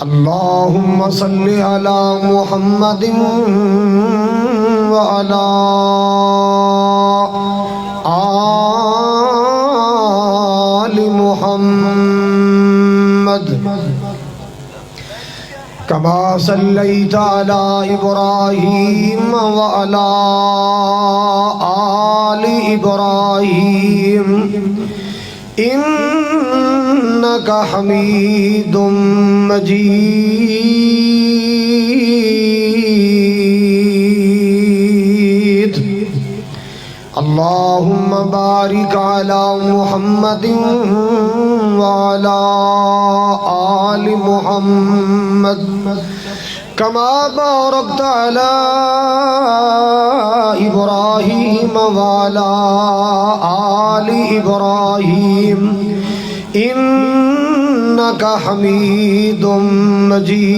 اللهم صل على محمد وعلى آل محمد كما صليت على إبراهيم وعلى آل إبراهيم إنك حميد مجيد اللهم بارك على محمد وعلى آل محمد كما باركت على إبراهيم وعلى آل إبراهيم إنك حميد مجيد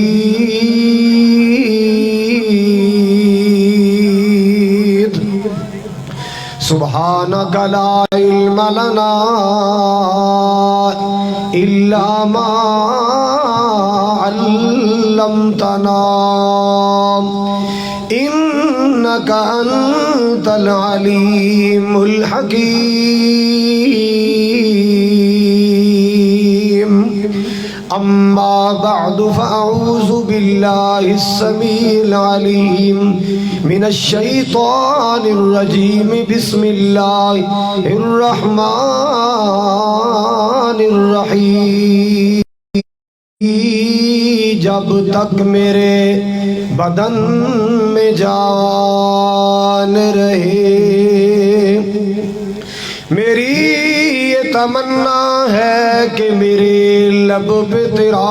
سبحانك لا علم لنا إلا ما علمتنا إنك أنت العليم الحكيم أما بعد فأعوذ بالله السميع العليم من الشيطان الرجيم بسم الله الرحمن الرحيم جب تک میرے بدن میں جان رہے میری یہ تمنا ہے کہ میرے لب پہ تیرا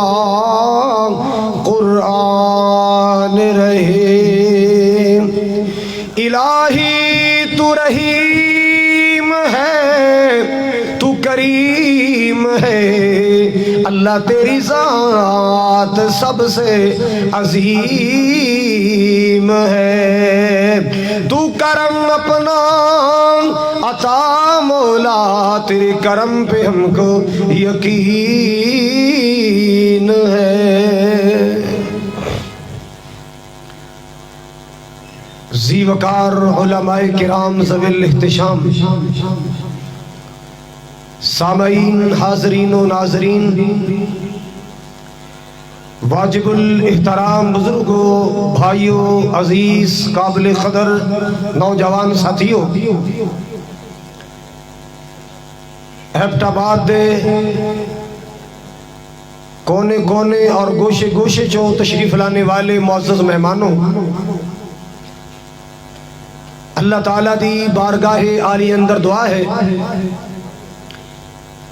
قرآن رہے الہی تو رحیم ہے تو کریم ہے اللہ تیری ذات سب سے عظیم ہے تو کرم اپنا عطا مولا تیرے کرم پہ ہم کو یقین ہے ذی وقار علماء کرام ذوی الاحتشام سامعین حاضرین و ناظرین واجب الاحترام بزرگوں بھائیوں عزیز قابل قدر نوجوان ساتھیوں ایبٹ آباد دے کونے کونے اور گوشے گوشے چوں تشریف لانے والے معزز مہمانوں اللہ تعالیٰ دی بارگاہ عالی اندر دعا ہے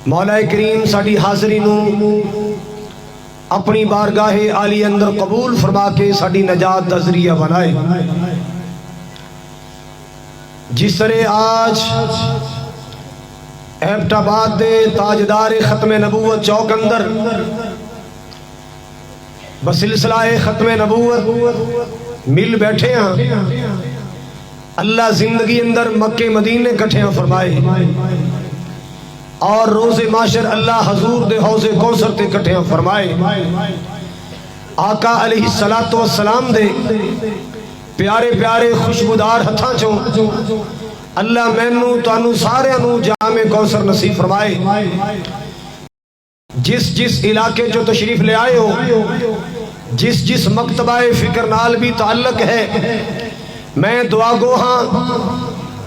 مولا کریم ساڑی حاضری نو اپنی بارگاہ عالی اندر قبول فرما کے ساڑی نجات دا ذریعہ بنائے جس طرح آج ایبٹ آباد دے تاجدار ختم نبوت چوک اندر بسلسلہ ختم نبوت مل بیٹھے ہیں اللہ زندگی اندر مکہ مدینے کٹھے فرمائے اور روز معاشر اللہ حضور دے حوض کوثر تے کٹھے فرمائے آقا علیہ السلام دے پیارے پیارے خوشبودار ہتھاں چوں اللہ مینوں تانوں سارے نوں جامع کوثر نصیب فرمائے جس جس علاقے جو تشریف لے آئے ہو جس جس مکتبہ فکر نال بھی تعلق ہے میں دعا گو ہاں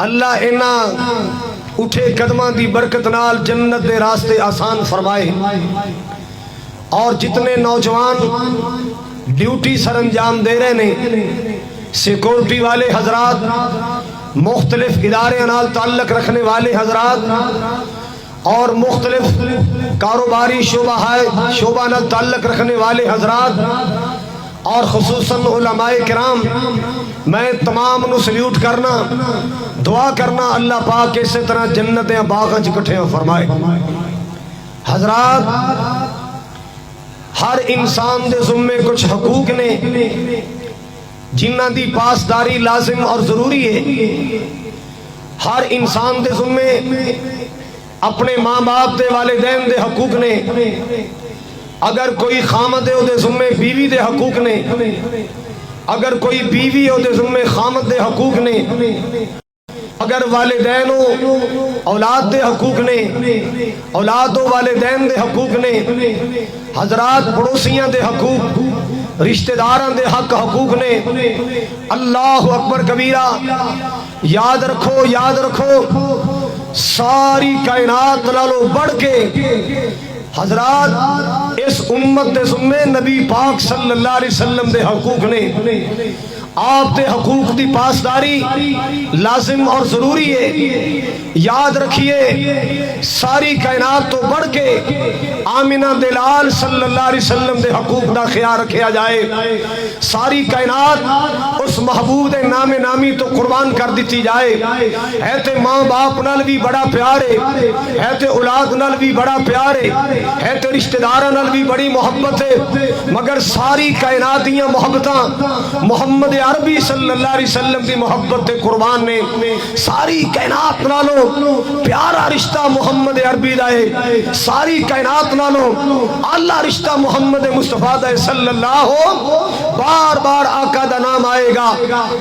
اللہ انہاں اٹھے قدماں دی برکت نال جنت دے راستے آسان فرمائے اور جتنے نوجوان ڈیوٹی سر انجام دے رہے نے سیکورٹی والے حضرات مختلف ادارے نال تعلق رکھنے والے حضرات اور مختلف کاروباری شعبہ نال تعلق رکھنے والے حضرات اور خصوصاً علماء کرام میں تمام نو سلیوٹ کرنا دعا کرنا اللہ پاک اسی طرح جنتیں باغاں اکٹھے فرمائے حضرات ہر انسان دے ذمے کچھ حقوق نے جنہ دی پاسداری لازم اور ضروری ہے ہر انسان دے ذمے اپنے ماں باپ دے والدین دے حقوق نے اگر کوئی خامد ہے دے ذمے بیوی دے حقوق نے، اگر کوئی بیوی ہے دے ذمے خامد دے حقوق نے، اگر والدین ہو اولاد دے حقوق نے، اولاد و والدین دے حقوق نے، حضرات پڑوسیاں دے حقوق، رشتہ داران دے حقوق نے۔ اللہ اکبر کبیرہ، یاد رکھو یاد رکھو، ساری کائنات نالوں بڑھ کے حضرات اس امت دے ذمے نبی پاک صلی اللہ علیہ وسلم دے حقوق نے۔ آپ دے حقوق دی پاسداری لازم اور ضروری ہے۔ یاد رکھیے ساری کائنات تو بڑھ کے آمنہ دلال صلی اللہ علیہ وسلم دے حقوق دا خیال رکھیا جائے۔ ساری کائنات اس محبوب دے نام نامی تو قربان کر دیتی جائے۔ ہے تے ماں باپ نال بھی بڑا پیارے، ہے تے اولاد نال بھی بڑا پیارے، ہے تے رشتہ داراں نال بھی بڑی محبت ہے، مگر ساری کائنات دیاں محبتاں محمد عربی صلی اللہ علیہ وسلم دی محبت تے قربان نے۔ ساری کائنات نالوں پیارا رشتہ محمد عربی دا ہے، ساری کائنات نالوں اعلیٰ رشتہ محمد مصطفیٰ دا ہے صلی اللہ ہو۔ بار بار آقا دا نام آئے گا،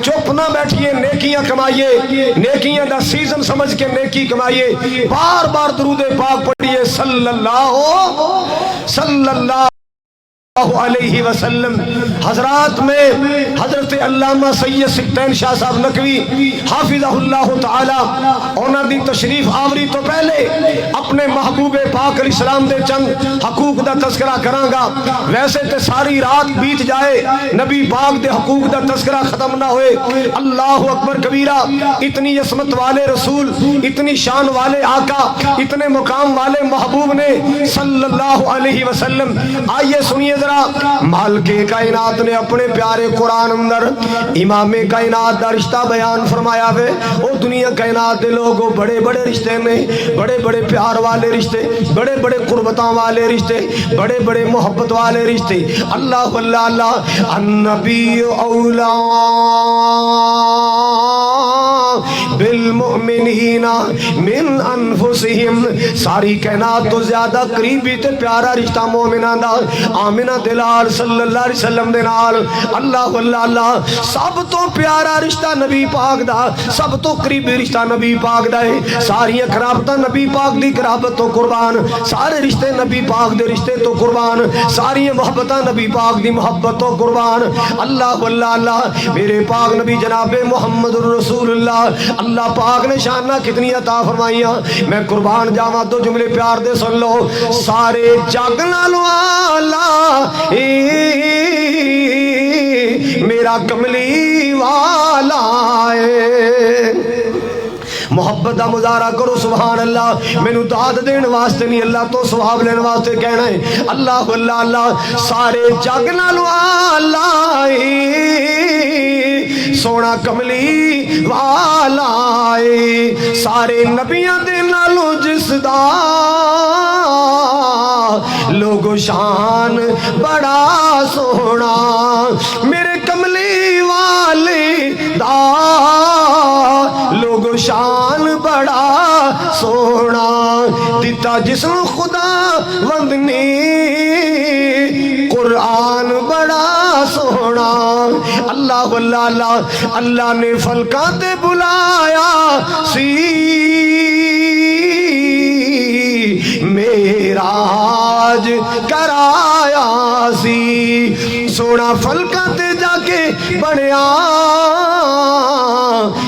چپ نہ بیٹھئے، نیکیاں کمائیے، نیکیاں دا سیزن سمجھ کے نیکی کمائیے، بار بار درود پاک پڑھئے صلی اللہ ہو صلی اللہ علیہ وسلم۔ حضرات میں حضرت علامہ سید سکتین شاہ صاحب نقوی حافظہ اللہ تعالی انہاں دی تشریف آوری تو پہلے اپنے محبوب پاک علیہ السلام دے چند حقوق دا تذکرہ کراں گا۔ ویسے تے ساری رات بیت جائے، نبی پاک دے حقوق دا تذکرہ ختم نہ ہوئے۔ اللہ اکبر کبیرہ، اتنی عصمت والے رسول، اتنی شان والے آقا، اتنے مقام والے محبوب نے صلی اللہ علیہ وسلم۔ آئیے سنیے ذرا، مالک کائنات نے اپنے پیارے قرآن اندر امام کائنات دا رشتہ بیان فرمایا ہے۔ او دنیا کائنات دے لوگوں بڑے بڑے رشتے نے، بڑے بڑے پیار والے رشتے، بڑے بڑے قربتاں والے رشتے، بڑے بڑے محبت والے رشتے۔ اللہ اللہ اللہ، النبی اولا بالمؤمنین من انفسہم، ساری کائنات تو زیادہ قریبی تے پیارا رشتہ مومنان دا آمنہ دلال صلی اللہ علیہ وسلم دے نال۔ اللہ اللہ اللہ، سب تو پیارا رشتہ نبی پاک دا، سب تو قریبی رشتہ نبی پاک دا ہے۔ ساری قرابتاں نبی پاک دی قرابت تو قربان، سارے رشتے نبی پاک دے رشتے تو قربان، ساری محبتاں نبی پاک دی محبت تو قربان۔ اللہ اللہ اللہ، میرے پاک نبی جناب محمد الرسول اللہ، اللہ پاک نے شانہ کتنی عطا فرمائیاں، میں قربان جاواں دو جملے پیار دے سن لو۔ سارے جگ نالوں آلہ میرا کملی والا ہے۔ محبت دا مظاہرہ کرو سبحان اللہ، میں نو داد دین واسطے نہیں، اللہ تو ثواب لینے واسطے کہنا ہے۔ اللہ اللہ اللہ، سارے جگ نالوں آلہ سونا کملی والا ہے، سارے نبیاں دے نالوں جس دا لوگو شان بڑا سونا، میرے کملی والے دا لوگو شان بڑا سونا، دیتا جسم خدا وندنی قرآن بڑا سونا۔ اللہ اللہ اللہ، اللہ نے فلکاں تے بلایا سی معراج کرایا سی، سونا فلکاں تے جا کے بنیا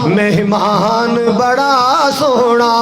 مہمان بڑا سونا۔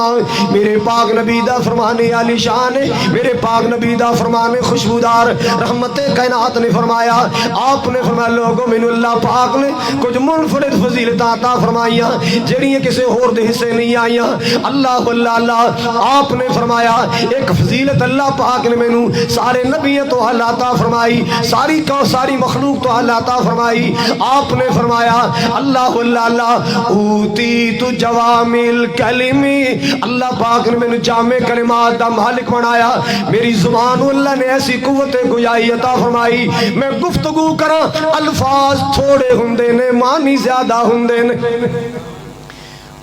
میرے پاک نبی دا فرمانے عالی شان ہے، میرے پاک نبی دا فرمانے خوشبودار، رحمت کائنات نے فرمایا، آپ نے فرمایا لوگوں مینوں اللہ پاک نے کچھ منفرد فضیلتاں عطا فرمائیاں جڑیاں کسی اور دے حصے نہیں آئیاں۔ اللہ اللہ اللہ، آپ نے فرمایا ایک فضیلت اللہ پاک نے مینوں سارے نبیوں تو اللہ عطا فرمائی، ساری مخلوق تو اللہ عطا فرمائی۔ آپ نے فرمایا اللہ اللہ اللہ، اوتی تو جوامل کلمی، اللہ پاک نے میں جامع کلمات دا مالک بنایا، میری زبان اللہ نے ایسی قوت گویائی عطا فرمائی، میں گفتگو کراں الفاظ تھوڑے ہوندے نے معنی زیادہ ہوندے نے۔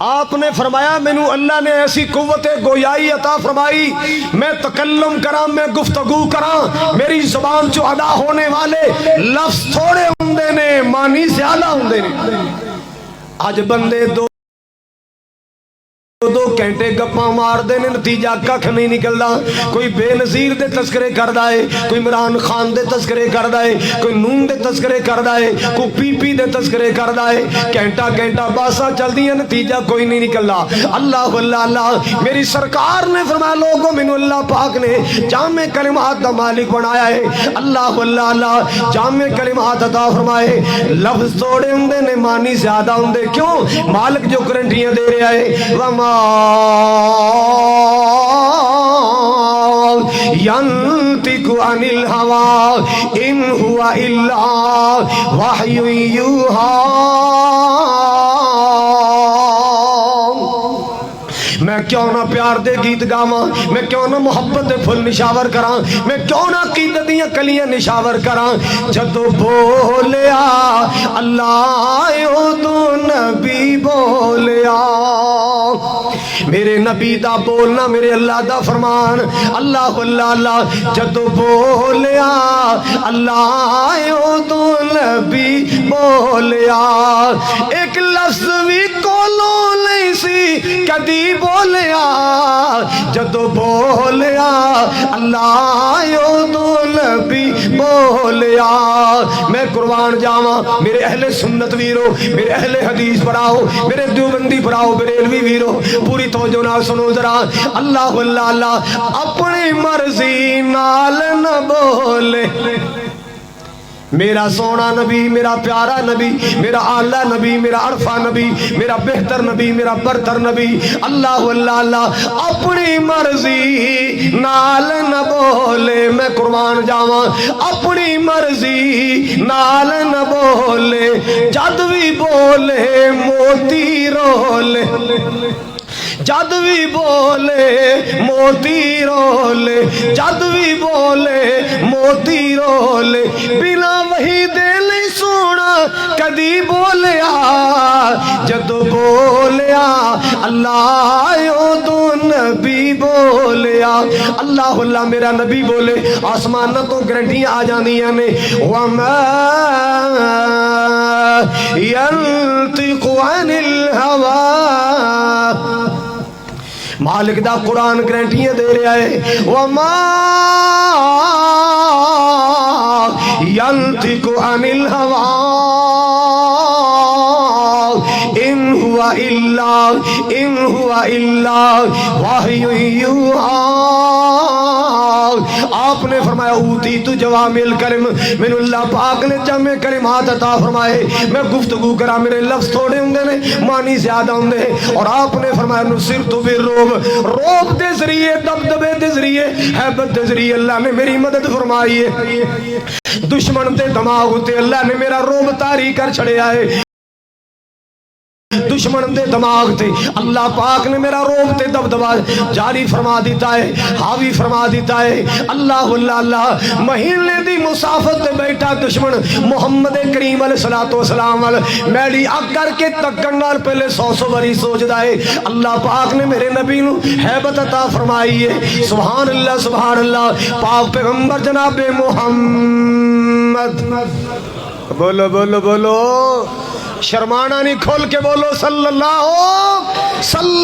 آپ نے فرمایا مینو اللہ نے ایسی قوت گویائی عطا فرمائی، میں تکلم کراں، میں گفتگو کراں، میری زبان چو ادا ہونے والے لفظ تھوڑے ہوندے نے معنی زیادہ ہوندے نے۔ آج بندے دو گھنٹے گپاں مار دے نے، نتیجہ ککھ نہیں نکلدا۔ کوئی بے نظیر دے تذکرے کردا ہے، کوئی عمران خان دے تذکرے کردا ہے، کوئی نون دے تذکرے کردا ہے، کوئی پی پی دے تذکرے کردا ہے، گھنٹہ گھنٹہ باسا چلدیاں، نتیجہ کوئی نہیں نکلدا۔ اللہ اللہ اللہ، میری سرکار نے فرمایا لوگوں مینوں اللہ پاک نے جامع کلمات دا مالک بنایا ہے۔ اللہ اللہ اللہ، جامع کلمات عطا فرمائے، لفظ تھوڑے ہوندے نے معنی زیادہ ہوندے، کیوں؟ مالک جو گارنٹیاں دے رہا ہے، وما ينطق عن الهوى إن هو إلا وحي يوحى۔ میں کیوں نہ پیار دے گیت گاواں، میں کیوں نہ محبت دے پھل نشاور کراں، میں کیوں نہ عقیدت دیاں کلیاں نشاور کراں۔ جدو بولیا اللہ تو نبی بولیا، میرے نبی دا بولنا میرے اللہ دا فرمان۔ اللہ اللہ اللہ، جدو بولیا اللہ تو نبی بولیا، ایک لفظ بھی کولوں نہیں سی کدی بولیا، جدو بولیا اللہ تو نبی بولیا۔ میں قربان جاواں میرے اہل سنت ویرو، میرے اہل حدیث پڑھاؤ، میرے دیوبندی پڑھاؤ، بریلوی ویرو، پوری توجہ نال سنو ذرا۔ اللہ اللہ اللہ، اپنی مرضی نال نہ بولے میرا سونا نبی، میرا پیارا نبی، میرا اعلیٰ نبی، میرا عرفہ نبی، میرا بہتر نبی، میرا برتر نبی۔ اللہ اللہ اللہ، اپنی مرضی نال نہ بولے، میں قربان جاواں اپنی مرضی نال نہ بولے، جد بھی بولے موتی رولے، جد بھی بولے موتی رولے، جد بھی بولے موتی رولے، بنا وحی دے نہیں سونا کدی بولیا، جدو بولیا اللہ تو نبی بولیا۔ اللہ اللہ، میرا نبی بولے آسمان تو گرنٹیاں آ جاندیاں نے، وما ينطق عن الهوى، مالک دا قرآن گارنٹیاں دے رہا ہے، وما ينطق عن الهوى إن هو إلا وحي يوحى۔ آپ نے فرمایا اوتی تو جوامع الکلم، میں اللہ پاک نے جامع کلمات عطا فرمائے، میں گفتگو کرا میرے لفظ تھوڑے ہوندے نے معنی زیادہ ہوندے ہیں۔ اور آپ نے فرمایا نصرت بالرعب، روب دے ذریعے، دبدبے دے ذریعے، ہیبت دے ذریعے اللہ نے میری مدد فرمائی ہے۔ دشمن دے دماغ تے اللہ نے میرا روب طاری کر چھڑیا ہے، دشمن دے دماغ تے اللہ پاک نے میرا روب تے دبدبا جاری فرما دیتا ہے، حاوی فرما دیتا ہے۔ اللہ اللہ اللہ، مہینے دی مسافت تے بیٹھا دشمن محمد کریم علیہ السلام میری اگ کر کے تکن نال پہلے 100 باری سوچدا ہے۔ اللہ پاک نے میرے نبی نو ہیبت عطا فرمائی ہے۔ سبحان اللہ سبحان اللہ، پاک پیغمبر جناب محمد، بولو بولو بولو، شرمانا نہیں، کھول کے بولو صلی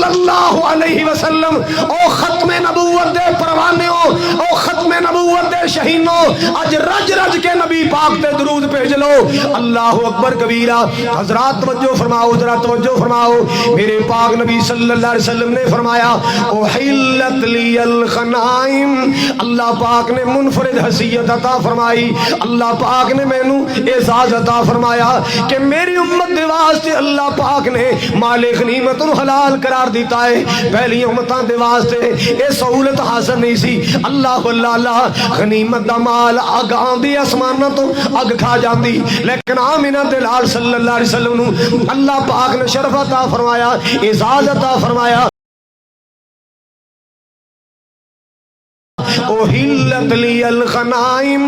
اللہ علیہ وسلم۔ او ختم نبوت دے پروانے ہو، او ختم نبوت دے شہینوں، اج رج رج کے نبی پاک تے درود بھیج لو۔ اللہ اکبر کبیرہ۔ حضرات توجہ فرماؤ، ذرا توجہ فرماؤ، میرے پاک نبی صلی اللہ علیہ وسلم نے فرمایا احلت لی الغنائم، اللہ پاک نے منفرد حیثیت عطا فرمائی، اللہ پاک نے مینوں اعزاز عطا فرمایا کہ میری امت دے واسطے اللہ پاک نے مال غنیمت حلال قرار دیتا ہے۔ پہلی امتاں دے واسطے اے سہولت حاصل نہیں سی۔ اللہ اللہ اللہ، غنیمت دا مال اگ آندی آسماناں تو اگ کھا جاندی، لیکن آمینہ دے لال صلی اللہ علیہ وسلم نو اللہ پاک نے شرف عطا فرمایا، اعزاز عطا فرمایا۔ احلت لی الغنائم،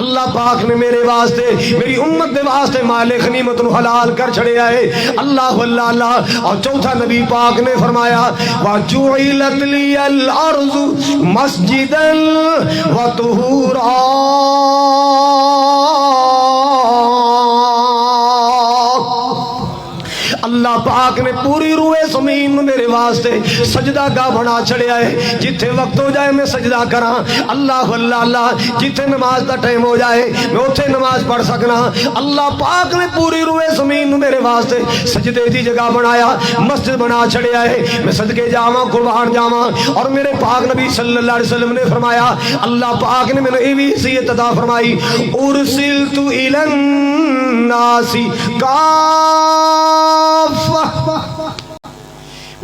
اللہ پاک نے میرے واسطے میری امت دے واسطے مال غنیمت نو حلال کر چھڑیا ہے اللہ اللہ اللہ اور چوتھا نبی پاک نے فرمایا وَجُعِلَتْ لِيَ الْأَرْضُ مَسْجِدًا وَطُهُورًا اللہ پاک نے پوری روئے زمین میرے واسطے سجدہ گاہ بنا چھڑیا ہے جتھے وقت ہو جائے میں سجدہ کراں اللہ اللہ اللہ جتھے نماز دا ٹائم ہو جائے میں اتھے نماز پڑھ سکنا اللہ پاک نے پوری روئے زمین میرے واسطے سجدے دی جگہ بنایا مسجد بنا چھڑیا ہے میں صدقے جاواں قربان جاواں اور میرے پاک نبی صلی اللہ علیہ وسلم نے فرمایا اللہ پاک نے میں نے حیثیت عطا فرمائی ارسلت الی الناس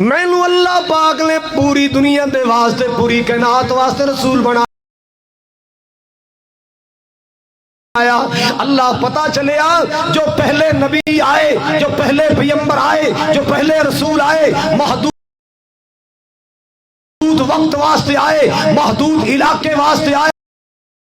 میں نو اللہ پاک نے پوری دنیا دے واسطے پوری کائنات واسطے رسول بنا اللہ پتا چلیا جو پہلے نبی آئے جو پہلے پیغمبر آئے جو پہلے رسول آئے محدود وقت واسطے آئے محدود علاقے واسطے آئے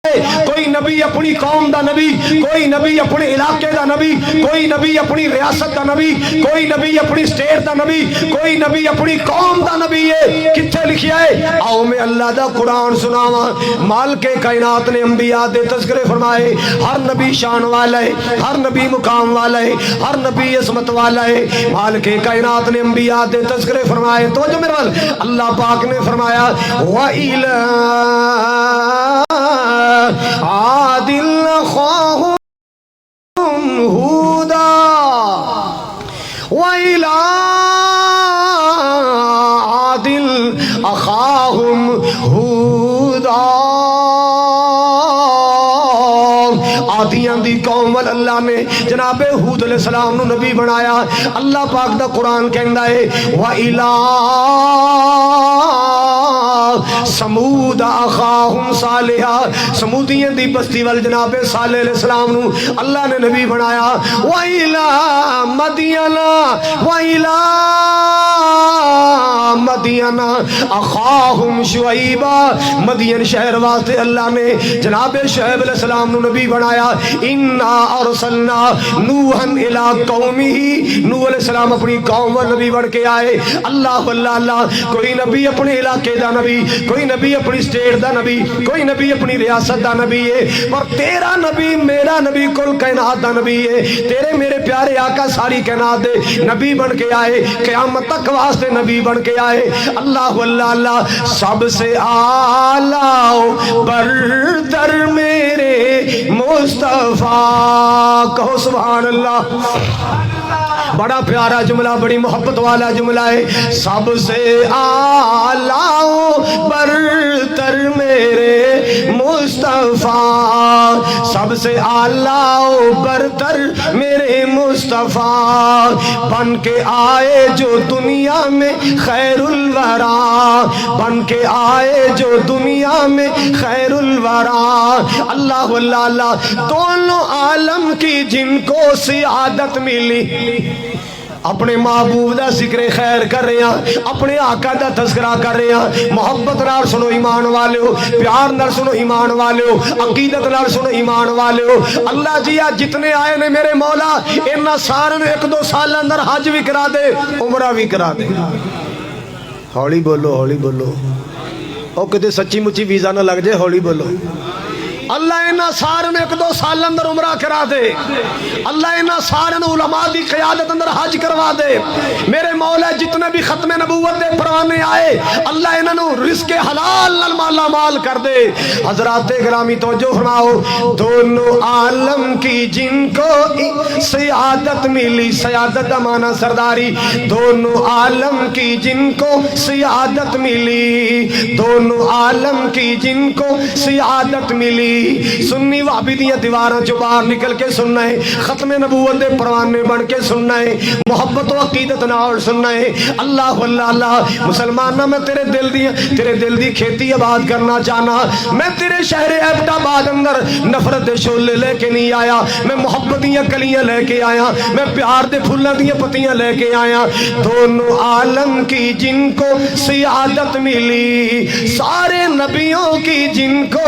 کوئی نبی اپنی قوم دا نبی کوئی نبی اپنے علاقے دا نبی کوئی نبی اپنی ریاست دا نبی کوئی نبی اپنی سٹیٹ دا نبی کوئی نبی اپنی قوم دا نبی ہے کتھے لکھیا ہے آؤ میں اللہ دا قرآن سناواں مالک کائنات نے انبیاء دے تذکرے فرمائے ہر نبی شان والا ہے ہر نبی مقام والا ہے ہر نبی عظمت والا ہے مالک کائنات نے انبیاء دے تذکرے فرمائے تو جو میرے وال اللہ پاک نے فرمایا وَإِلَىٰ عادل خواہم ہودا وَإِلَىٰ عادل اخاہم ہودا عادیاں دی قوم اللہ نے جناب ہود علیہ السلام نو نبی بنایا اللہ پاک دا قرآن کہندا ہے وَإِلَىٰ سمود اخاہم صالحا سمودیاں دی بستی وال جناب صالح علیہ السلام نو اللہ نے نبی بنایا وَإِلَىٰ مَدْيَنَ وَإِلَىٰ مدین اخاہم شعیبا مدین شہر واسطے اللہ نے جناب شعیب علیہ السلام نو نبی بنایا انا ارسلنا نوحا الی قومہ نوح علیہ السلام اپنی قوم و نبی بن کے آئے اللہ اللہ اللہ کوئی نبی اپنے علاقے دا نبی کوئی نبی اپنی سٹیٹ دا نبی کوئی نبی اپنی ریاست دا نبی ہے پر تیرا نبی میرا نبی کل کائنات دا نبی ہے تیرے میرے پیارے آقا ساری کائنات دے نبی بن کے آئے قیامت تک واسطے نبی بن کے آئے اللہ اللہ اللہ سب سے اعلیٰ برتر میرے مصطفیٰ کہو سبحان اللہ بڑا پیارا جملہ بڑی محبت والا جملہ ہے سب سے اعلیٰ برتر میرے مصطفیٰ سب سے اعلیٰ برتر میرے مصطفیٰ بن کے آئے جو دنیا میں خیر الورا بن کے آئے جو دنیا میں خیر الورا اللہ اللہ اللہ دونوں عالم کی جن کو سعادت ملی اپنے محبوب دا ذکر خیر کر رہے ہیں اپنے آقا دا تذکرہ کر رہے ہیں محبت نال سنو ایمان والے ہو پیار نال سنو ایمان والے ہو عقیدت نال سنو ایمان والے ہو اللہ جی جتنے آئے نے میرے مولا انہاں سارے ایک دو سال اندر حج بھی کرا دے عمرہ بھی کرا دے ہولی بولو او کدے سچی مچی ویزا نہ لگ جائے ہولی بولو اللہ انہاں سارے ایک دو سال اندر عمرہ کرا دے اللہ انہاں سارے علماء دی قیادت اندر حج کروا دے میرے مولا جتنے بھی ختم نبوت دے پرانے آئے اللہ انہوں رزق حلال نال مالا مال کر دے حضرات گرامی توجہ فرماؤ دونوں عالم کی جن کو سعادت ملی سعادت مانا سرداری دونوں عالم کی جن کو سعادت ملی دونوں عالم کی جن کو سعادت ملی سنی وابی دیاں دیواراں جو باہر نکل کے سننا ہے ختم نبوت دے پروانے بن کے سننا ہے محبت و عقیدت نال سننا ہے اللہ اللہ اللہ مسلمانہ میں تیرے دل دی کھیتی آباد کرنا چاہنا میں تیرے شہر ایبٹ آباد اندر نفرت دے شولے لے کے نہیں آیا میں محبت دیاں کلیاں لے کے آیا میں پیار دے پھولاں دیاں پتیاں لے کے آیا دونوں عالم کی جن کو سعادت ملی سارے نبیوں کی جن کو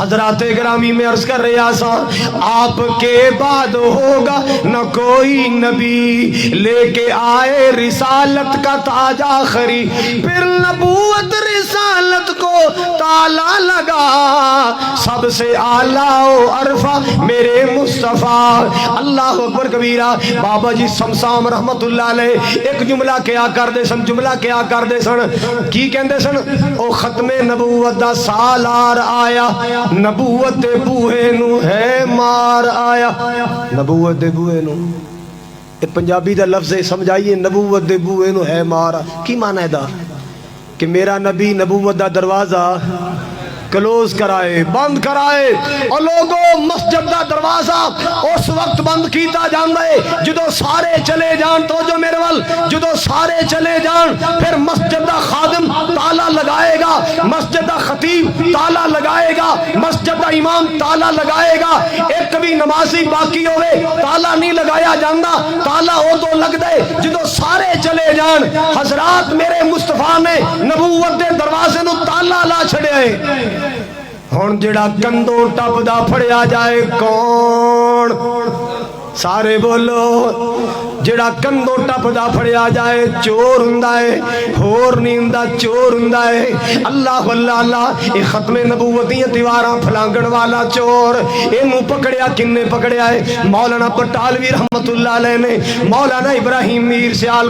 حضرات گرامی میں عرض کر رہا سا آپ کے بعد ہوگا نہ کوئی نبی لے کے آئے رسالت کا تاج آخری، پھر نبوت رسالت کو تالا لگا، سب سے اعلیٰ و عرفہ میرے مصطفیٰ۔ اللہ اکبر کبیرہ۔ بابا جی سمسام رحمت اللہ علیہ ایک جملہ کیا کر دے سن، جملہ کیا کر دے سن، کی کہندے سن؟ او ختم نبوت دا سالار آیا، نبوت دے بوہے نو ہے مار آیا۔ نبوت دے بوہے نو، یہ پنجابی دا لفظ ہے، سمجھائیے، نبوت دے بوہے نو ہے مار، کی معنی ہے دا؟ کہ میرا نبی نبوت دا دروازہ کلوز کرائے، بند کرائے، اور لوگوں مسجد دا دروازہ اس وقت بند کیتا جاندہ ہے جدو سارے چلے جان، تو جو میرے وال جدو سارے چلے جان پھر مسجد دا خادم تالا لگائے گا، مسجد دا خطیب تالا لگائے گا، مسجد دا امام تالا لگائے گا، ایک کبھی نمازی باقی ہوئے تالا نہیں لگایا جاندہ، تالا ہو تو لگ دے جدو سارے چلے جان۔ حضرات میرے مصطفیٰ نے نبوت دے دروازے نو تالا لا چھڑے ہیں۔ ہون جڑا کندوں ٹپ دا پھڑیا جائے کون؟ سارے بولو، جڑا کندوں ٹپ دا پھڑیا جائے چور ہندا ہے، ہور نہیں ہندا، چور ہندا ہے۔ اللہ اللہ اللہ، اے ختم نبوتیاں دیواراں پھلانگن والا چور، اینو پکڑیا کنے پکڑیا ہے؟ مولانا بٹالوی رحمت اللہ علیہ نے، مولانا ابراہیم میر سیال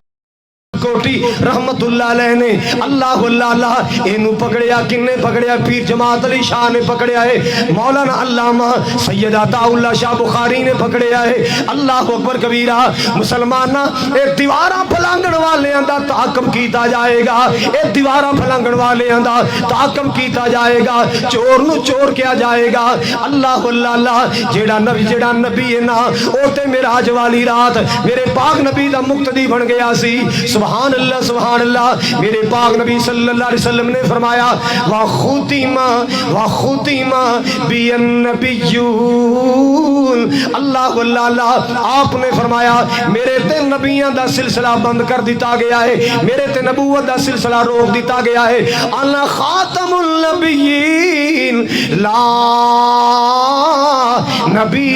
کوٹی رحمت اللہ علیہ نے، اللہ اللہ اللہ، اینو پکڑیا کنے پکڑیا؟ پیر جماعت علی شاہ نے پکڑیا ہے، مولانا علامہ سید عطا اللہ شاہ بخاری نے پکڑیا ہے۔ اللہ اکبر کبیرہ۔ مسلمانہ اے دیواراں پھلانگن والے اندہ تعاقب کیتا جائے گا، اے دیواراں پھلانگن والے اندہ تعاقب کیتا جائے گا، چور نو چور کیا جائے گا۔ اللہ اللہ اللہ، جیڑا نبی ہے نا، اوتے معراج والی رات میرے پاک نبی دا مقتدی بن گیا سی۔ سبحان اللہ سبحان اللہ۔ میرے پاک نبی صلی اللہ علیہ وسلم نے فرمایا وَخُتِمَ بِالنَّبِيُّونَ، اللہ اللہ اللہ، آپ نے فرمایا میرے تے نبیاں دا سلسلہ بند کر دیتا گیا ہے، میرے تے نبوت دا سلسلہ روک دیتا گیا ہے۔ انا خاتم النبیین لا نبی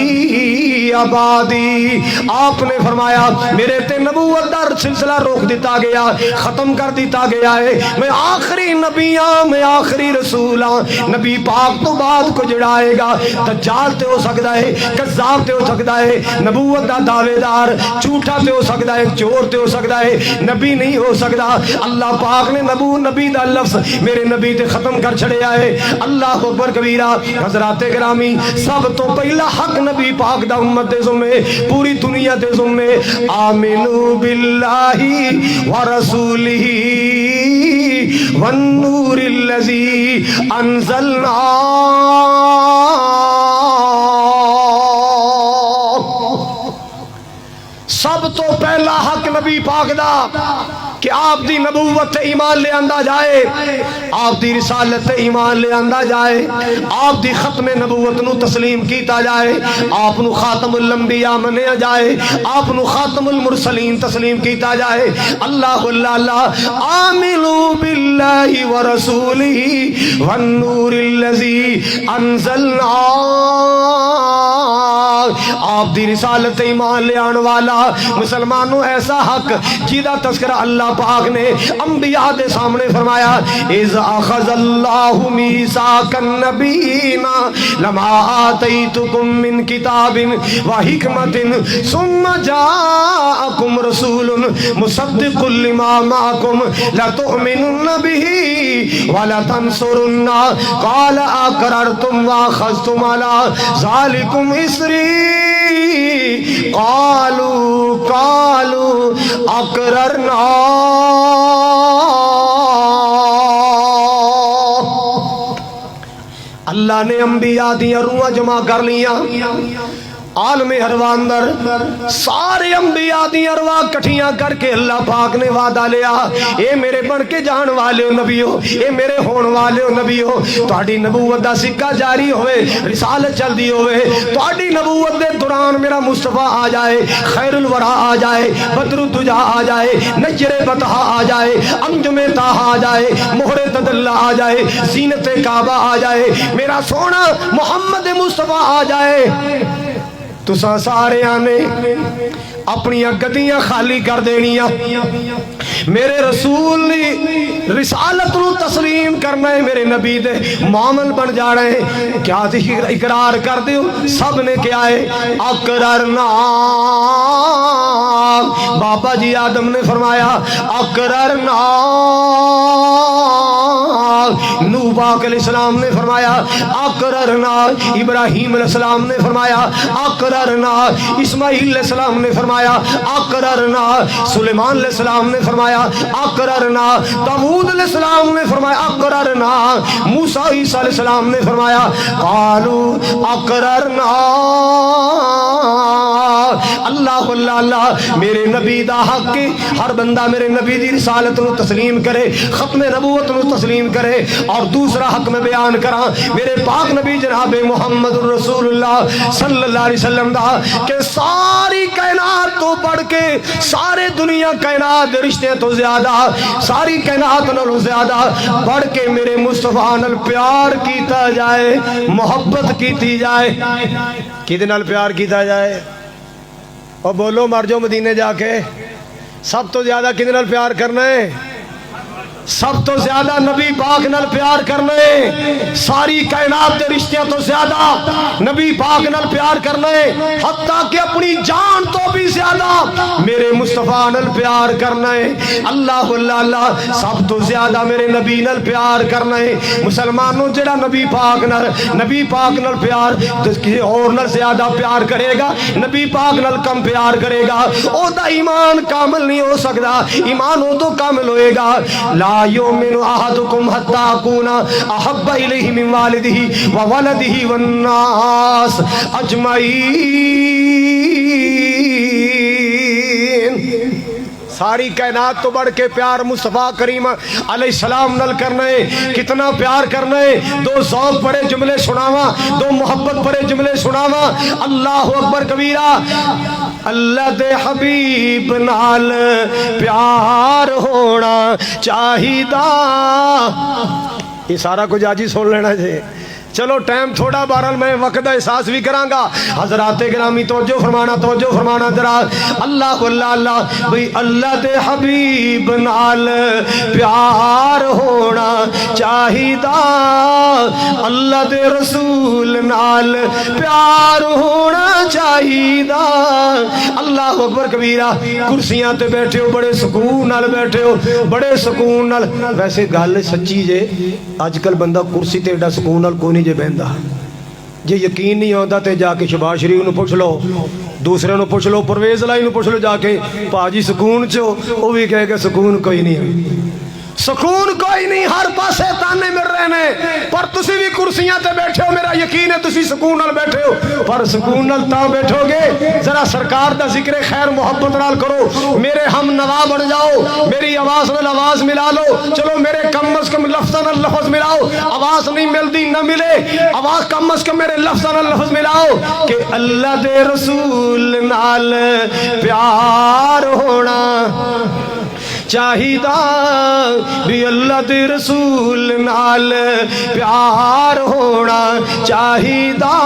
آبادی، آپ نے فرمایا میرے تے نبوت دا سلسلہ روک دیتا گیا، ختم کر دیتا گیا ہے، میں آخری نبی ہاں، میں آخری رسول ہاں۔ نبی پاک تو بعد کو جڑا آئے گا دجال تے ہو سکتا ہے، کذاب تے ہو سکتا ہے، نبوت دا دعوے دار جھوٹا تے ہو سکتا ہے، چور تے ہو سکتا ہے، نبی نہیں ہو سکتا۔ اللہ پاک نے نبی دا لفظ میرے نبی تے ختم کر چھڑیا ہے۔ اللہ اکبر کبیرہ۔ حضرات گرامی، سب تو پہلا حق نبی پاک دا امت دے ذمے، پوری دنیا دے ذمے، آمنو باللہ ورسولہ والنور الذی انزلنا۔ سب تو پہلا حق نبی پاک دا کہ آپ دی نبوت تے ایمان لے آندہ جائے، آپ دی رسالت تے ایمان لے آندہ جائے، آپ دی ختم نبوت نو تسلیم کیتا جائے، آپ نو خاتم الانبیاء منیا جائے، آپ نو خاتم المرسلین تسلیم کیتا جائے۔ اللہ اللہ اللہ، آمنوا باللہ ورسولہ والنور الذی انزلنا۔ آپ دی رسالت ایمان لے آن والا مسلمانوں ایسا حق جیدہ تذکرہ اللہ پاک نے انبیاء دے سامنے فرمایا، اِذْ أَخَذَ اللَّهُ مِيثَاقَ النَّبِيِّينَ لَمَا آتَيْتُكُم مِّن كِتَابٍ وَحِكْمَةٍ ثُمَّ جَاءَكُمْ رَسُولٌ مُصَدِّقٌ لِّمَا مَعَكُمْ لَتُؤْمِنُنَّ بِهِ وَلَتَنصُرُنَّهُ قَالَ أَقْرَرْتُمْ وَأَخَذْتُمْ عَلَىٰ ذَلِكُمْ إِصْرِي قَالُوا أَقْرَرْنَا۔ اللہ نے انبیاء دیا روح جمع کر لیا، عالم ارواح اندر سارے انبیاء دی ارواح کٹھیاں کر کے اللہ پاک نے وعدہ لیا، اے میرے بن کے جان والے ہو نبیو، اے میرے ہون والے ہو نبیو، تہاڈی نبوت دا سکہ جاری ہوئے، رسالت چل دی ہوئے، تہاڈی نبوت دے قرآن میرا مصطفیٰ آ جائے، خیر الورا آ جائے، بدر الدجا آ جائے، نجر بطحا آ جائے، انجم طاہا آ جائے، مہر تدلہ آ جائے، زینت کعبہ آ جائے، میرا سونا محمد مصطفیٰ آ جائے، تو سارے آنے اپنی گدیاں خالی کر دینیاں، میرے رسول نے رسالت نو تسلیم کرنا ہے، میرے نبی دے معامل بن جا رہے ہیں۔ کیا اقرار کر دیو؟ سب نے کیا ہے؟ اقررنا۔ بابا جی آدم نے فرمایا اقررنا، نوح پاک علیہ السلام نے فرمایا اقررنا، ابراہیم علیہ السلام نے فرمایا اقررنا، اسماعیل علیہ السلام نے فرمایا اقررنا، سلیمان علیہ السلام نے فرمایا اقررنا، داؤد علیہ السلام نے فرمایا اقررنا، موسیٰ عیسیٰ علیہ السلام نے فرمایا قالوا اقررنا۔ اللہ اللہ اللہ، میرے نبی دا حق ہے، ہر بندہ میرے نبی دی رسالت نو تسلیم کرے، ختم نبوت نو تسلیم کرے۔ اور دوسرا حق میں بیان کراں میرے پاک نبی جناب محمد رسول اللہ صلی اللہ علیہ وسلم دا، کہ ساری کائنات تو بڑھ کے، سارے دنیا کائنات رشتے تو زیادہ، ساری کائنات نالوں زیادہ بڑھ کے میرے مصطفیٰ نال پیار کیتا جائے، محبت کیتی جائے۔ کدے نال پیار کیتا جائے؟ اور بولو مر جو مدینے جا کے، سب تو زیادہ کدے نال پیار کرنا ہے؟ سب تو زیادہ نبی پاک نال پیار کرنا ہے، ساری کائنات دے رشتیاں تو زیادہ نبی پاک نال پیار کرنا ہے، حتیٰ کہ اپنی جان تو بھی زیادہ میرے مصطفیٰ نال پیار کرنا ہے۔ اللہ اللہ اللہ، سب تو زیادہ میرے نبی نال پیار کرنا ہے۔ مسلمانوں جڑا نبی پاک نال پیار کسی اور نال زیادہ پیار کرے گا، نبی پاک نال کم پیار کرے گا، او دا ایمان کامل نہیں ہو سکتا۔ ایمان او تو کامل ہوئے گا، لا یؤمن احدکم حتی اکون احب الیہ من والدہ وولدہ والناس اجمعین۔ ساری کائنات تو بڑھ کے پیار مصطفیٰ کریم علیہ السلام نل کرنا ہے۔ کتنا پیار کرنا ہے؟ دو ذوق پڑے جملے سناواں، دو محبت پڑے جملے سناواں۔ اللہ اکبر کبیرہ۔ اللہ دے حبیب نال پیار ہونا چاہیدا۔ یہ سارا کچھ آج ہی سن لینا چاہیے۔ چلو ٹائم تھوڑا، بہرحال میں وقت کا احساس بھی کراں گا۔ حضرات گرامی توجہ فرمانا ذرا۔ اللہ اللہ اللہ، بھئی اللہ دے حبیب نال پیار ہونا چاہیدا، اللہ دے رسول نال پیار ہونا چاہیدا۔ اللہ اکبر کبیرہ۔ کرسیاں تے بیٹھے ہو، بڑے سکون نال بیٹھے ہو، بڑے سکون نال۔ ویسے گل سچی جے، اج کل بندہ کرسی تے ایڈا سکون نال کوئی نہیں جے بہندا۔ جے یقین نہیں آتا تے جا کے شہباز شریف نو پوچھ لو، دوسرے نو پوچھ لو، پرویز لائی نو پوچھ لو جا کے، پاجی سکون چو، وہ بھی کہے کہ سکون کوئی نہیں، سکون کوئی نہیں، ہر پاسے تانے مل رہے ہیں۔ پر تسی بھی کرسیاں تے بیٹھے ہو، میرا یقین ہے تسی سکون نال بیٹھے ہو، پر سکون نال تاں بیٹھو گے ذرا سرکار دا ذکر خیر محبت نال کرو، میرے ہم نوا بن جاؤ، میری آواز نال آواز ملا لو، چلو میرے کم از کم لفظ نال لفظ ملاؤ، آواز نہیں ملتی نہ ملے، آواز کم از کم میرے لفظ نال لفظ ملاؤ کہ اللہ دے رسول نال پیار ہونا چاہیدا، بھی اللہ دے رسول نال پیار ہونا چاہیدا،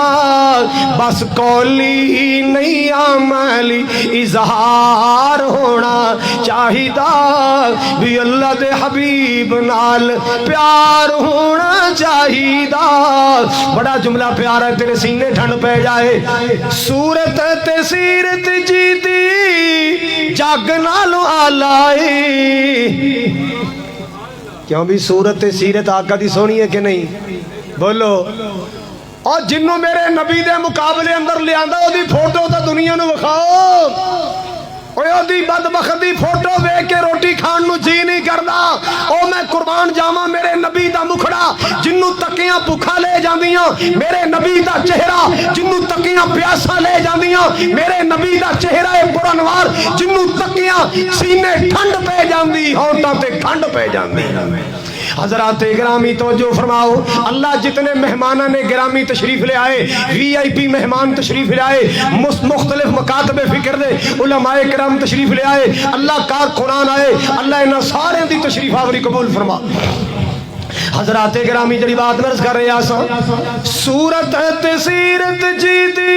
بس قولی نہیں عملی اظہار ہونا چاہیدا، بھی اللہ دے حبیب نال پیار ہونا چاہیدا۔ بڑا جملہ پیارا ہے، تیرے سینے ٹھنڈ پہ جائے۔ صورت تے سیرت جیتی جگ نالو آلائی، کیوں بھی صورت سیرت آقا دی سونی ہے کہ نہیں؟ بولو۔ اور جنوں میرے نبی دے مقابلے اندر لے آندا او دی فوٹو تا دنیا نو وکھاؤ، او دی بدبختی فوٹو ویکھ کے روٹی کھان نو جی نہیں کردا۔ او میں قربان جاواں میرے نبی دا مکھڑا جنوں تکیاں بھکھا لے جاندیاں، میرے نبی دا چہرہ جنوں تکیاں پیاسا لے جاندیاں، میرے نبی دا چہرہ پرانوار جنوں تکیاں سینے ٹھنڈ پہ جاندی، ہونٹاں تے ٹھنڈ پہ جاندی۔ حضرات گرامی توجہ فرماؤ، اللہ جتنے مہمانہ نے گرامی تشریف لے آئے، وی آئی پی مہمان تشریف لے آئے، مختلف مکاتب فکر دے علماء کرام تشریف لے آئے، اللہ کارکنان آئے، اللہ انہاں سارے دی تشریف آوری قبول فرما۔ حضرات گرامی جڑی بات مرز کر رہے آسان، صورت تے سیرت جی دی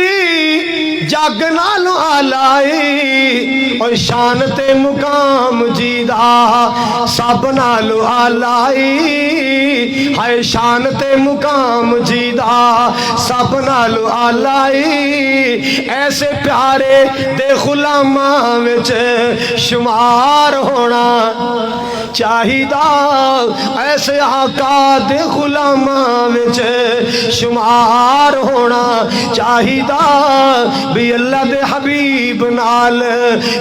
جگ نالو آلائی، اور شان تے مقام جی دا سب نالو آلائی، ہائے شان تے مقام جی دا سب نالو آلائی، ایسے پیارے دے غلاماں وچ شمار ہونا چاہیدہ، ایسے آقا دے غلاماں وچ شمار ہونا چاہیدہ، بھی اللہ دے حبیب نال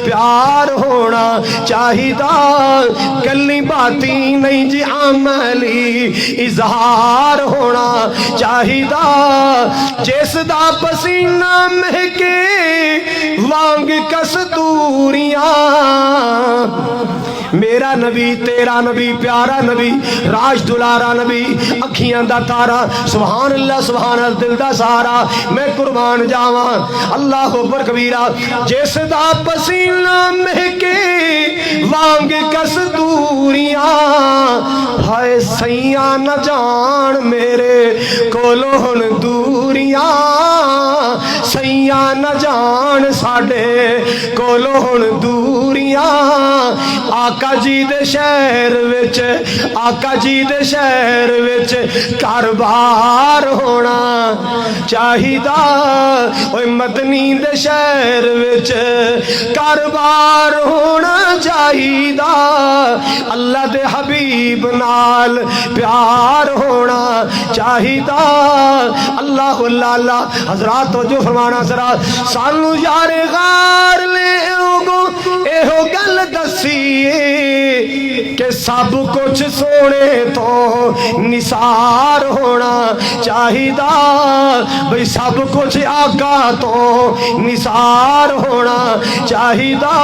پیار ہونا چاہیدہ، کلی باتی نہیں جی عملی اظہار ہونا چاہیدہ، جس دا پسینہ مہکے وانگ کستوریاں، میرا نبی تیرا نبی پیارا نبی راج دلارا نبی اکھیاں دا تارا، سبحان اللہ سبحان اللہ، دل دا سارا میں قربان جاواں، اللہ اکبر کبیرہ، جس دا پسینہ مہکے وانگ کستوریاں، ہائے سیاں نہ جان میرے کولو ہن دوریاں، سیاں نہ جان ساڈے کولو ہن دوریاں، آقا جی دے شہر وچ، آقا جی دے شہر وچ کاروبار ہونا چاہیدہ، اوے مدنی دے شہر وچ کاروبار ہونا چاہیدہ، اللہ دے حبیب نال پیار ہونا چاہیدہ، اللہ اللہ۔ حضرات توجہ فرمانا ذرا، سانو یار غار لے اوگو ایہو گل دسیے کہ سب کچھ سونے تو نثار ہونا چاہیدہ، بھئی سب کچھ آقا تو نثار ہونا چاہیدہ،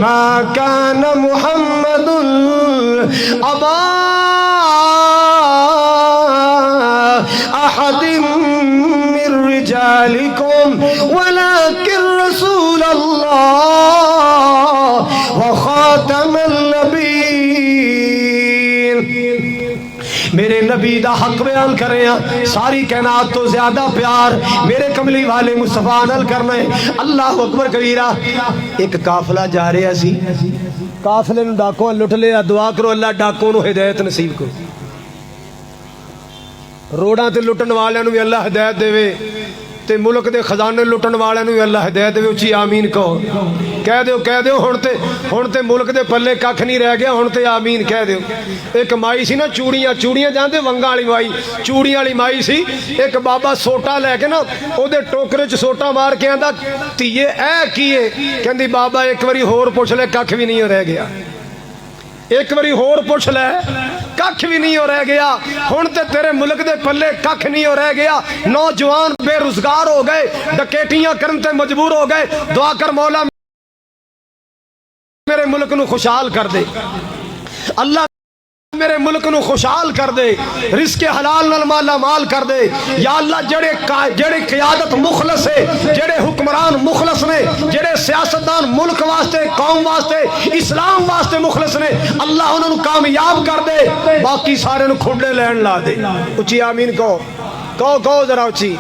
ما کان محمد ابا احد من رجالکم ولکن رسول اللہ وخاتم النبیین۔ میرے نبی دا حق بیان کریں، ساری کائنات تو زیادہ پیار میرے کملی والے مصطفیٰ نال کرنا ہے، اللہ اکبر کبیرہ۔ ایک قافلہ جا رہا سی، قافلے نو ڈاکوں لٹ لیا، دعا کرو اللہ ڈاکوں نو ہدایت نصیب کرو، روڑاں تے لٹن والے نو بھی اللہ ہدایت دے وے، تے ملک دے خزانے لٹن والے نو بھی اللہ ہدایت دے وے، اچھی آمین کہو، کہہ دیو ہن تے ملک دے پلے ککھ نہیں رہ گیا، ہن تے آمین کہہ دیو۔ ایک مائی سی نا چوڑیاں جاندے ونگاں والی مائی، چوڑیاں والی مائی سی، ایک بابا سوٹا لے کے نا او دے ٹوکرے چ سوٹا مار کے آندا تیے اے کیے، کہندی بابا ایک واری ہور پوچھ لے ککھ بھی نہیں رہ گیا، ایک واری ہور پوچھ لے ککھ بھی نہیں ہو رہ گیا، ہن تے تیرے ملک دے پلے ککھ نہیں ہو رہ گیا، نوجوان بے روزگار ہو گئے، ڈکیٹیاں کرن تے مجبور ہو گئے، دعا کر مولا میرے ملک نو خوشحال کر دے، اللہ میرے ملک نو خوشحال کر دے، رزق حلال نال مالا مال کر دے، یا اللہ جڑے قیادت مخلص ہے، جڑے حکمران مخلص نے، جڑے سیاستدان ملک واسطے قوم واسطے اسلام واسطے مخلص نے، اللہ انہوں نے کامیاب کر دے، باقی سارے نو کھڈے لین لا دے۔ اچھی آمین کہو ذرا اچھی۔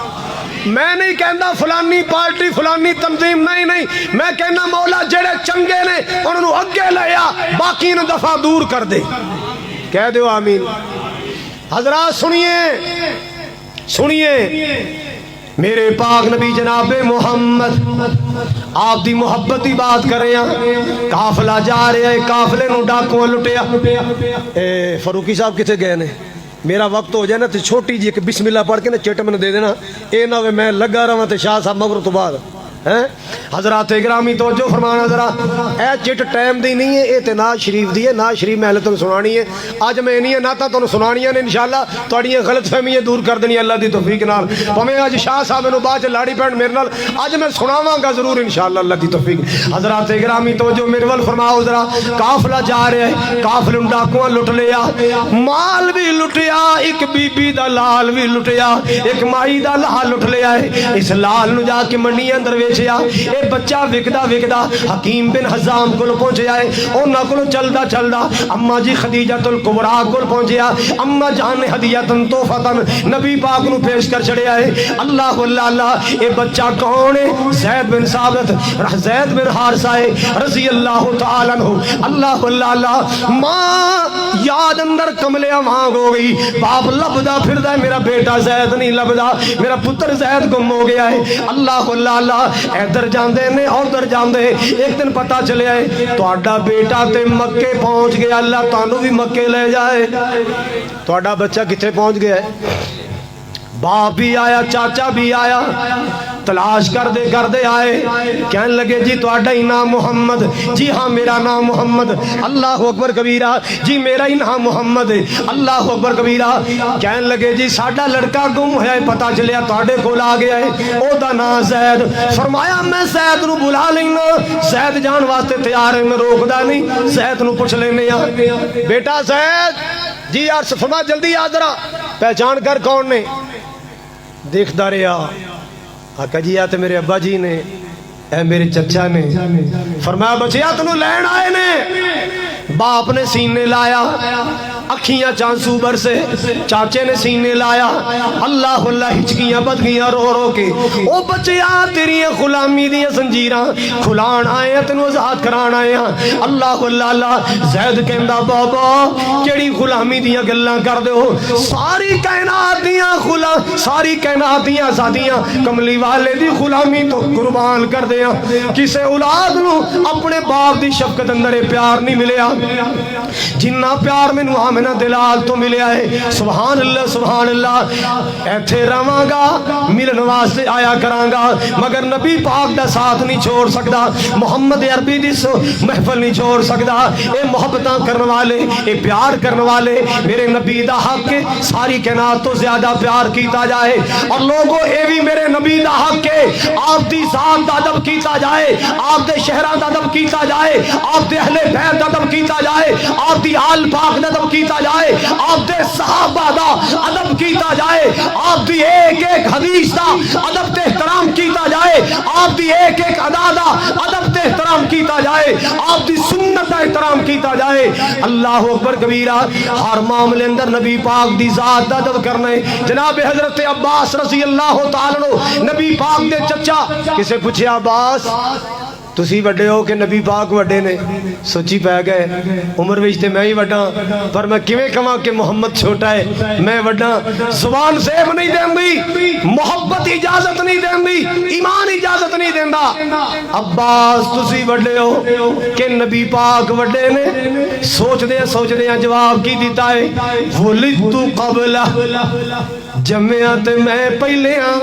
میں نہیں کہندا فلانی پارٹی فلانی تنظیم، نہیں، میں کہنا مولا جڑے چنگے نے انہوں نے اگے لے آ، باقی نے دفعہ دور کر دے، کہہ دیو آمین۔ حضرات سنیے میرے پاک نبی جناب محمد آپ دی محبت دی بات کر رہے ہیں، قافلہ جا رہے ہیں، قافلے نو ڈاکوں لٹیا۔ فاروقی صاحب کتے گئے نے؟ میرا وقت ہو جائے نا تو چھوٹی جی ایک بسم اللہ پڑھ کے نا چٹ میں دے دینا، اے نہ میں لگا رہا تے شاہ صاحب مغرب تو بعد حضرات گرامی توجہ فرمانا ذرا، اے چٹ ٹائم دی نہیں ہے، اے تے ناز شریف دی ہے، ناز شریف میں تمہیں سنانی ہے اج، میں نہیں ہے ناتا تمہیں سنانی ہے انشاءاللہ، تہاڈیاں غلط فہمیاں دور کر دینی اللہ دی توفیق نال، پویں اج شاہ صاحب نو بعد چ لاڑی پین میرے نال اج میں سناواں گا ضرور انشاءاللہ اللہ دی توفیق۔ حضرات گرامی توجہ میرے ول فرماؤ ذرا، قافلہ جا رہا ہے، قافلے نوں ڈاکواں لٹ لیا، مال بھی لٹیا، ایک بی بی دا لال بھی لٹیا، ایک مائی دا لال لٹ لیا ہے، اس لال نو جا کے منڈی اندر ویچیا، اے بچہ وکدا وکدا حکیم بن حزام کول پہنچیا ہے، انہاں کول چلدا چلدا اما جی خدیجہ الکبریٰ کول پہنچیا، اما جان نے ہدیۃً تحفۃً نبی پاک نو پیش کر چھڑیا ہے۔ اللہ اللہ اللہ، اے بچہ کون ہے؟ زید بن ثابت، زید بن حارثہ رضی اللہ تعالیٰ عنہ۔ اللہ اللہ اللہ، ماں یاد اندر کملے وانگ ہو گئی، باپ لبدا پھردا ہے، میرا بیٹا زید نہیں لبدا، میرا پتر زید گم ہو گیا ہے۔ اللہ اللہ اللہ، ادھر جاندے نے ادھر جاندے، ایک دن پتہ چلیا ہے تہاڈا بیٹا تے مکے پہنچ گیا، اللہ تانوں بھی مکے لے جائے۔ تہاڈا بچہ کتنے پہنچ گیا ہے؟ باپ بھی آیا، چاچا بھی آیا، تلاش کردے آئے، کہنے لگے جی تہاڈا ہی نام محمد؟ جی ہاں میرا نام محمد۔ اللہ اکبر کبیرہ، جی میرا ہی نام محمد ہے۔ اللہ اکبر کبیرہ، کہنے لگے جی ساڈا لڑکا گم ہویا ہے، پتہ چلیا تہاڈے کول آ گیا ہے، او دا نام زید۔ فرمایا میں زید نو بلا لینا، زید جان واسطے تیار ہے، میں روکدا نہیں، زید نو پوچھ لینے آ، بیٹا زید جی یار، فرمایا جلدی آ ذرا، پہچان کر کون نے؟ دیکھدا رہیا، آقا جی آتے میرے ابا جی نے، اے میرے چچا نے۔ فرمایا بچیا تنو لین آئے نے۔ باپ نے سینے لایا، اکھیاں چانسو برسے، چاچے نے سینے لایا، اللہ اللہ ہچکیاں بد گیاں رو رو کے، او بچیا تیری غلامی دی زنجیراں کھلان آئے ہیں، تینوں آزاد کران آئے ہیں۔ اللہ اللہ اللہ، زید کہندا بابا کیڑی غلامی دیاں گلاں کر دے ہو، ساری کائنات دیاں غلام، ساری کائنات دیاں آزادیاں کملی والے دی غلامی تو قربان کر دے ہیں۔ کسے اولاد نو اپنے باپ دی شفقت اندر پیار نہیں ملیا جنہ پیار مینوں آمنہ دلال تو ملیا ہے۔ سبحان اللہ سبحان اللہ، ایتھے رواں گا ملن واسطے آیا کراں گا، مگر نبی پاک دا ساتھ نہیں چھوڑ سکدا، محمد عربی دی محفل نہیں چھوڑ سکدا۔ اے محبتاں کرن والے، اے پیار کرن والے، میرے نبی دا حق ہے ساری کائنات تو زیادہ پیار کیتا جائے، اور لوگوں اے بھی میرے نبی دا حق ہے آپ دی ذات دا ادب کیتا جائے، آپ دے شہراں دا ادب کیتا جائے، آپ دے اہل بیت دا ادب کیتا جائے، آپ دی آل پاک دا ادب کیتا جائے، آپ دے صحابہ دا ادب کیتا جائے، آپ دی ایک ایک حدیث دا ادب تے احترام کیتا جائے، آپ دی ایک ایک ادا دا ادب تے احترام کیتا جائے، آپ دی سنت دا احترام کیتا جائے۔ اللہ اکبر کبیرہ، ہر معاملے اندر نبی پاک دی ذات دا ادب کرنے۔ جناب حضرت عباس رضی اللہ تعالیٰ عنہ، نبی پاک دے چچا، کسے پوچھیا عباس تسی وڈے ہو کہ نبی پاک وڈے نے؟ سوچی پہ گئے عمر وچ تے میں ہی وڈا، پر میں کیویں کہاں کہ محمد چھوٹا ہے میں وڈا؟ زبان زیب نہیں دیندی، محبت اجازت نہیں دیندی، ایمان اجازت نہیں دیندا۔ عباس تسی وڈے ہو کہ نبی پاک وڈے نے؟ سوچ دے جواب کی دیتا ہے، ولدت قبل، جمعہ تے میں پہلے ہاں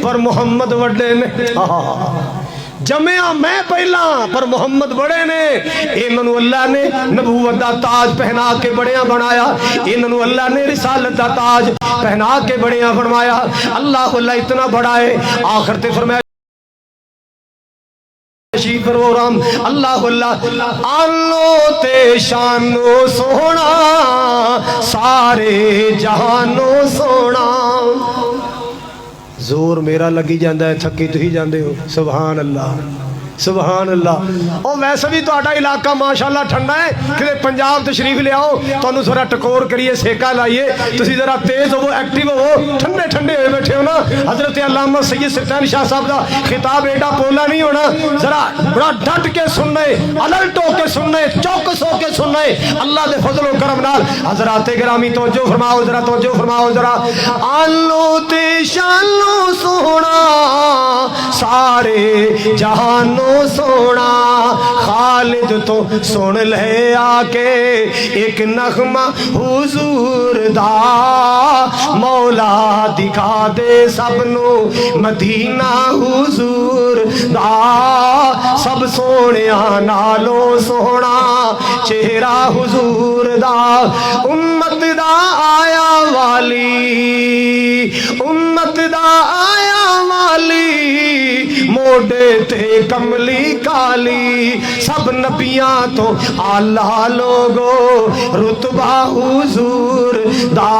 پر محمد وڈے نے، جمعہ میں پہلا پر محمد بڑے نے۔ انہوں اللہ نے نبوت دا تاج پہنا کے بڑیاں بنایا، انہوں اللہ نے رسالت دا تاج پہنا کے بڑیاں فرمایا۔ اللہ اللہ اتنا بڑا ہے، آخر تے فرمایا پروگرام اللہ اللہ، آلو تے شانو سونا سارے جہانو سونا۔ زور میرا لگی جاندہ ہے، تھکی تو ہی جاندے ہو، سبحان اللہ سبحان اللہ۔ اور ویسے بھی تو آٹا علاقہ ماشاءاللہ ٹھنڈا ہے، کہ پنجاب تشریف لے آؤ تو انہوں ذرا ٹکور کریے، سیکا لائیے، تسی ذرا تیز ہو ایکٹیو ہو، ٹھنڈے ٹھنڈے ہوئے بیٹھے ہو نا۔ حضرت علامہ سید سلطان شاہ صاحب کا خطاب ایڈا پولا نہیں ہونا، ذرا بڑا ڈٹ کے سننے، الرٹ ہو کے سننے، چوکس ہو کے سننے، اللہ دے فضل و کرم نال۔ حضرات گرامی توجہ فرماؤ ذرا، توجہ فرماؤ ذرا، آلو تے شانو سونا سارے جہانو سونا، خالد تو سن لے آ کے ایک نغمہ حضور دا، مولا دکھا دے سب نو مدینہ حضور دا، سب سونیا نالو سونا چہرہ حضور دا امت دا آیا والی امت دا آیا والی موڈے تے کملی کالی سب نبیاں تو آلہ لوگو رتبہ حضور دا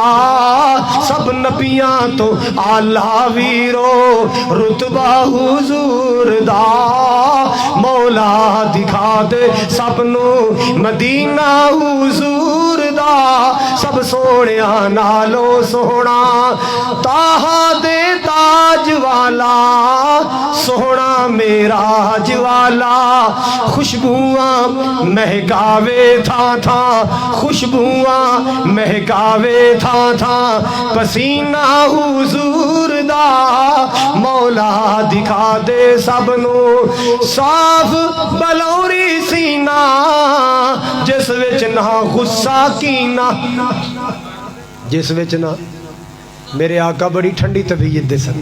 سب نبیاں تو آلہ ویرو رتبہ حضور دا مولا دکھا دے سب نو مدینہ حضور دا سب سونیا نالو سونا تاہا دے تاج والا سونا میراج والا خوشبوواں مہکاوے تھا تھا خوشبوواں مہکاوے تھا تھا پسینہ حضور دا مولا دکھا دے سب نو صاف بلوری سینہ جس وچ نہ غصہ کینہ جس وچ نہ میرے آقا بڑی ٹھنڈی طبیعت دے سن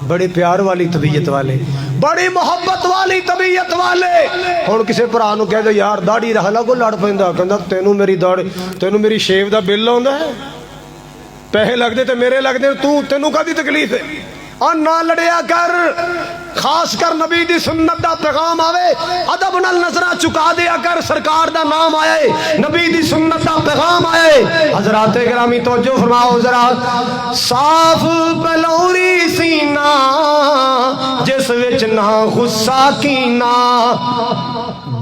بڑے پیار والی طبیعت والے بڑی محبت والی طبیعت والے ہن کسے بھرا نو کہہ دے یار داڑھی رکھ لا کو لڑ پیندا کہندا تینوں میری داڑھی تینوں میری شیو دا بل آوندا ہے پیسے لگ دے تے میرے لگ دے تینوں کدی تکلیف ہے اور نہ لڑیا کر خاص کر نبی دی سنت دا پیغام آوے ادب نال نظرہ چکا دیا کر سرکار دا نام آئے نبی دی سنت دا پیغام آئے حضرات گرامی توجہ فرماؤ ذرا صاف بلوری سینہ جس وچ نہ غصہ کینہ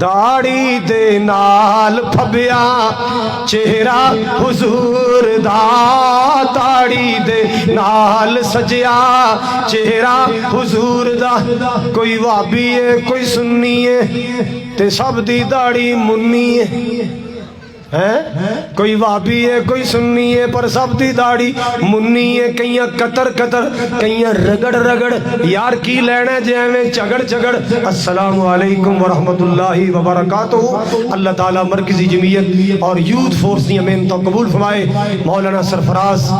داڑھی دے نال پھبیا چہرہ حضور دا داڑھی دے نال سجیا چہرہ حضور دا کوئی وابی ہے کوئی سنی ہے تے سب دی داڑھی منی ہے کوئی وابی ہے کوئی سنی ہے پر سب دی داڑھی منی ہے کئیاں قطر قطر کئیاں رگڑ رگڑ یار کی لینا جیویں چگڑ چگڑ السلام علیکم ورحمت اللہ وبرکاتہ اللہ تعالیٰ مرکزی جمعیت اور یوتھ فورس دی امین تو قبول فرمائے مولانا سرفراز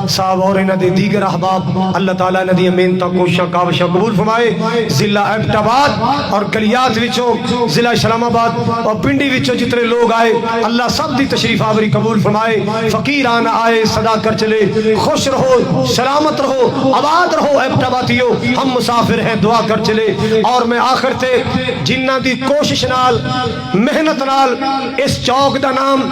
صاحب اور انہ دے دیگر احباب اللہ تعالیٰ انہ دی امین تو کوشاں کاوشاں قبول فرمائے ضلع ایبٹ آباد اور کلیات وچوں ضلع اسلام آباد اور پنڈی وچوں جتنے لوگ آئے اللہ سب دی تشریف آوری قبول فرمائے فقیران آئے صدا کر چلے خوش رہو سلامت رہو آباد رہو ایبٹ آبادیو ہم مسافر ہیں دعا کر چلے اور میں آخر تے جنہ دی کوشش نال محنت نال اس چوک دا نام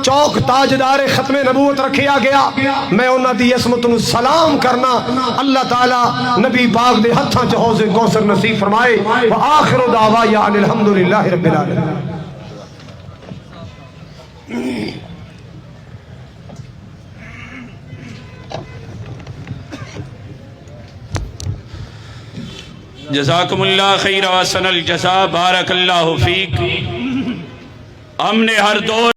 چوک تاجدار ختم نبوت رکھیا گیا میں انہ دی عصمت نو سلام کرنا اللہ تعالی نبی پاک دے ہتھاں چ حوض کوثر نصیب فرمائے وآخر دعوایا ان الحمدللہ رب العالمین جزاکم اللہ خیر و احسن الجزا بارک اللہ فیک ہم نے ہر دور